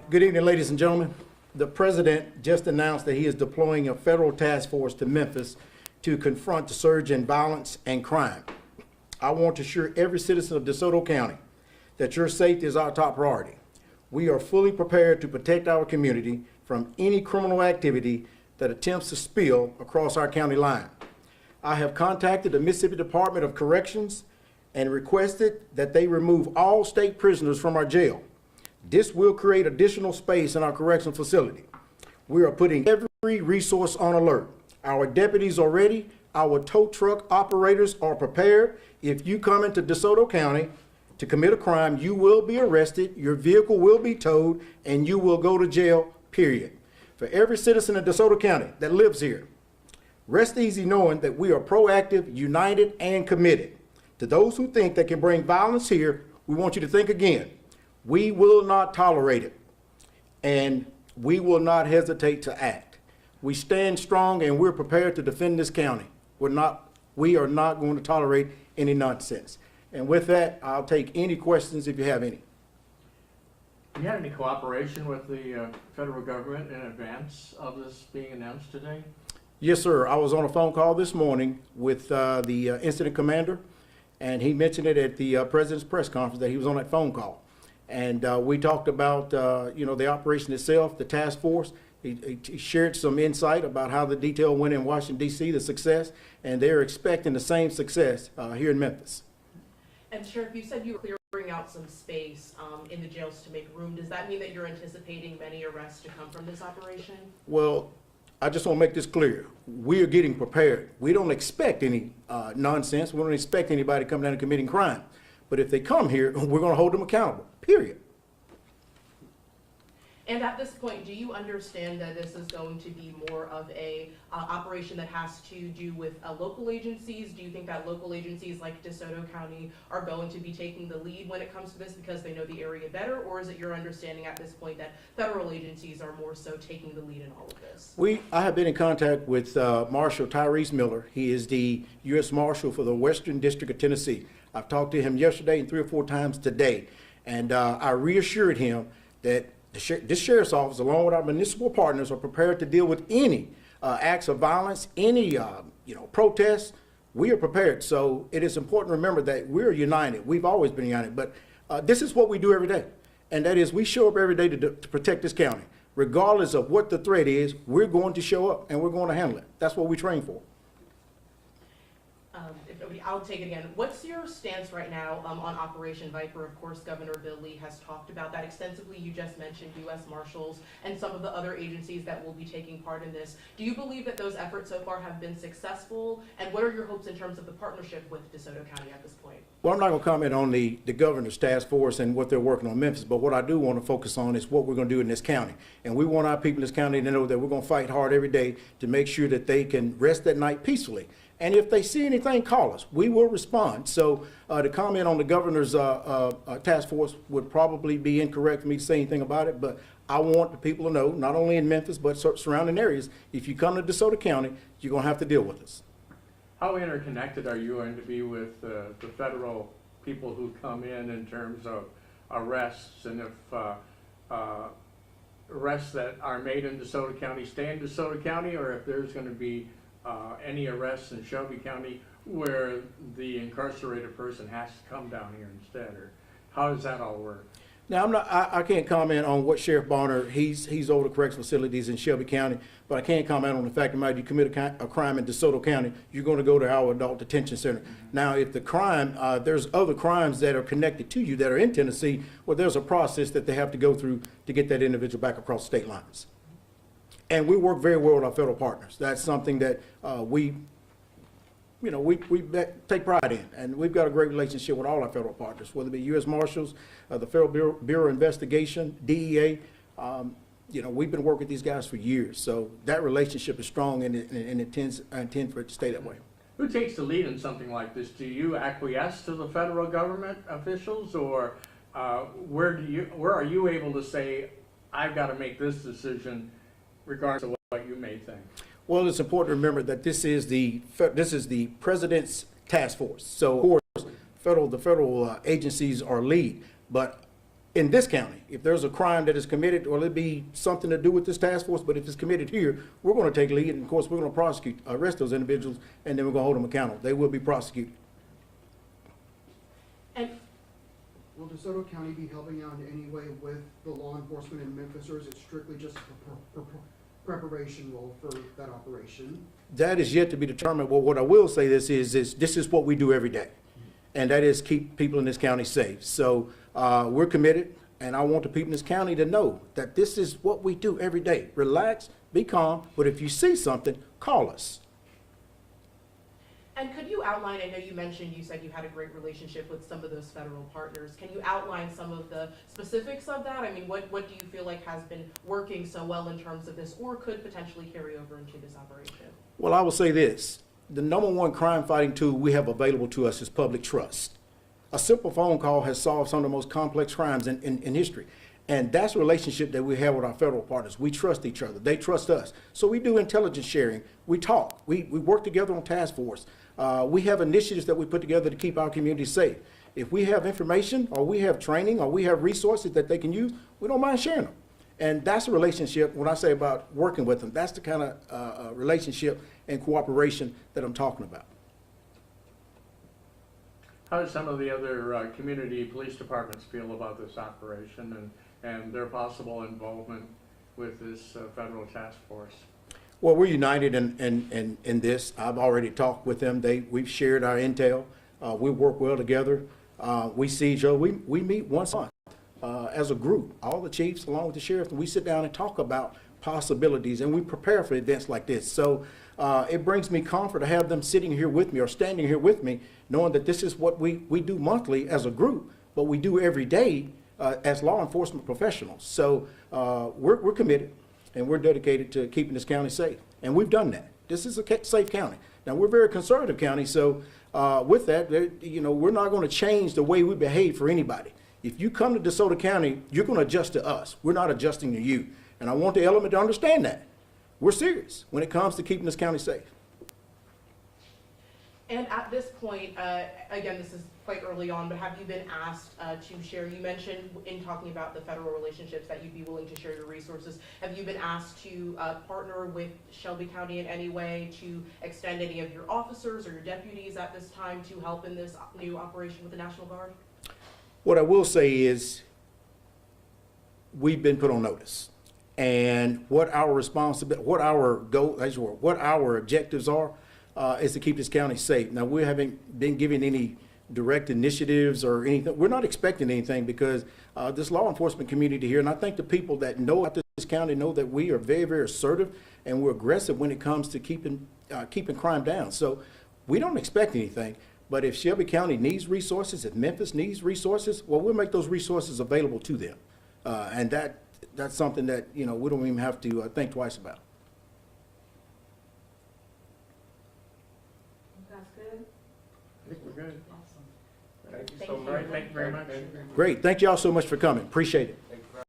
Good evening, ladies and gentlemen. The president just announced that he is deploying a federal task force to Memphis to confront the surge in violence and crime. I want to assure every citizen of DeSoto County that your safety is our top priority. We are fully prepared to protect our community from any criminal activity that attempts to spill across our county line. I have contacted the Mississippi Department of Corrections and requested that they remove all state prisoners from our jail. This will create additional space in our correctional facility. We are putting every resource on alert. Our deputies are ready. Our tow truck operators are prepared. If you come into DeSoto County to commit a crime, you will be arrested, your vehicle will be towed, and you will go to jail, period. For every citizen in DeSoto County that lives here, rest easy knowing that we are proactive, united, and committed. To those who think they can bring violence here, we want you to think again. We will not tolerate it, and we will not hesitate to act. We stand strong, and we're prepared to defend this county. We are not going to tolerate any nonsense. And with that, I'll take any questions if you have any. Have you had any cooperation with the federal government in advance of this being announced today? Yes, sir. I was on a phone call this morning with the incident commander, and he mentioned it at the president's press conference that he was on that phone call. And we talked about, the operation itself, the task force. He shared some insight about how the detail went in Washington, D.C., the success, and they're expecting the same success here in Memphis. And Sheriff, you said you were clearing out some space in the jails to make room. Does that mean that you're anticipating many arrests to come from this operation? Well, I just want to make this clear. We are getting prepared. We don't expect any nonsense. We don't expect anybody coming down and committing crime. But if they come here, we're going to hold them accountable, period. And at this point, do you understand that this is going to be more of a operation that has to do with local agencies? Do you think that local agencies like DeSoto County are going to be taking the lead when it comes to this because they know the area better? Or is it your understanding at this point that federal agencies are more so taking the lead in all of this? I have been in contact with Marshal Tyrese Miller. He is the U.S. Marshal for the Western District of Tennessee. I've talked to him yesterday and 3 or 4 times today. And I reassured him that this sheriff's office, along with our municipal partners, are prepared to deal with any acts of violence, any protests. We are prepared. So it is important to remember that we're united. We've always been united. But this is what we do every day, and that is we show up every day to protect this county. Regardless of what the threat is, we're going to show up and we're going to handle it. That's what we train for. I'll take it again. What's your stance right now on Operation Viper? Of course, Governor Bill Lee has talked about that extensively. You just mentioned U.S. Marshals and some of the other agencies that will be taking part in this. Do you believe that those efforts so far have been successful? And what are your hopes in terms of the partnership with DeSoto County at this point? Well, I'm not going to comment on the governor's task force and what they're working on Memphis, but what I do want to focus on is what we're going to do in this county. And we want our people in this county to know that we're going to fight hard every day to make sure that they can rest at night peacefully. And if they see anything, call us. We will respond. So to comment on the governor's task force would probably be incorrect for me to say anything about it, but I want the people to know, not only in Memphis, but surrounding areas, if you come to DeSoto County, you're going to have to deal with us. How interconnected are you going to be with the federal people who come in terms of arrests, and if arrests that are made in DeSoto County stay in DeSoto County, or if there's going to be any arrests in Shelby County where the incarcerated person has to come down here instead, or how does that all work? Now, I can't comment on what Sheriff Bonner, he's over the correctional facilities in Shelby County, but I can't comment on the fact that you commit a crime in DeSoto County, you're going to go to our adult detention center. Now, if the crime, there's other crimes that are connected to you that are in Tennessee, well, there's a process that they have to go through to get that individual back across state lines. And we work very well with our federal partners. That's something that we take pride in. And we've got a great relationship with all our federal partners, whether it be U.S. Marshals, the Federal Bureau of Investigation, DEA. We've been working with these guys for years. So that relationship is strong, and I intend for it to stay that way. Who takes the lead in something like this? Do you acquiesce to the federal government officials, or where are you able to say, I've got to make this decision regardless of what you may think? Well, it's important to remember that this is the president's task force. So, of course, the federal agencies are lead, but in this county. If there's a crime that is committed, or it be something to do with this task force, but if it's committed here, we're going to take lead, and of course, we're going to prosecute, arrest those individuals, and then we're going to hold them accountable. They will be prosecuted. And Will DeSoto County be helping out in any way with the law enforcement in Memphis, or is it strictly just a preparation role for that operation? That is yet to be determined. Well, what I will say this is what we do every day, and that is keep people in this county safe. So we're committed, and I want the people in this county to know that this is what we do every day. Relax, be calm, but if you see something, call us. And could you outline, I know you said you had a great relationship with some of those federal partners. Can you outline some of the specifics of that? I mean, what do you feel like has been working so well in terms of this, or could potentially carry over into this operation? Well, I will say this. The number one crime fighting tool we have available to us is public trust. A simple phone call has solved some of the most complex crimes in history. And that's a relationship that we have with our federal partners. We trust each other. They trust us. So we do intelligence sharing. We talk. We work together on task force. We have initiatives that we put together to keep our community safe. If we have information, or we have training, or we have resources that they can use, we don't mind sharing them. And that's a relationship, when I say about working with them, that's the kind of relationship and cooperation that I'm talking about. How do some of the other community police departments feel about this operation and their possible involvement with this federal task force? Well, we're united in this. I've already talked with them. We've shared our intel. We work well together. We see each other. We meet once a month as a group, all the chiefs along with the sheriff, and we sit down and talk about possibilities, and we prepare for events like this. So it brings me comfort to have them sitting here with me or standing here with me, knowing that this is what we do monthly as a group, but we do every day as law enforcement professionals. So we're committed, and we're dedicated to keeping this county safe, and we've done that. This is a safe county. Now, we're a very conservative county, so with that, we're not going to change the way we behave for anybody. If you come to DeSoto County, you're going to adjust to us. We're not adjusting to you. And I want the element to understand that. We're serious when it comes to keeping this county safe. And at this point, again, this is quite early on, but have you been asked to share, you mentioned in talking about the federal relationships that you'd be willing to share your resources. Have you been asked to partner with Shelby County in any way to extend any of your officers or your deputies at this time to help in this new operation with the National Guard? What I will say is we've been put on notice. And what our responsibility, what our goal, what our objectives are, is to keep this county safe. Now, we haven't been given any direct initiatives or anything. We're not expecting anything because this law enforcement community here, and I think the people that know about this county know that we are very, very assertive and we're aggressive when it comes to keeping crime down. So we don't expect anything. But if Shelby County needs resources, if Memphis needs resources, well, we'll make those resources available to them. And that's something that, we don't even have to think twice about. That's good. I think we're good. Awesome. Thank you Thank so you. much. Thank you very much. Great. Thank you all so much for coming. Appreciate it.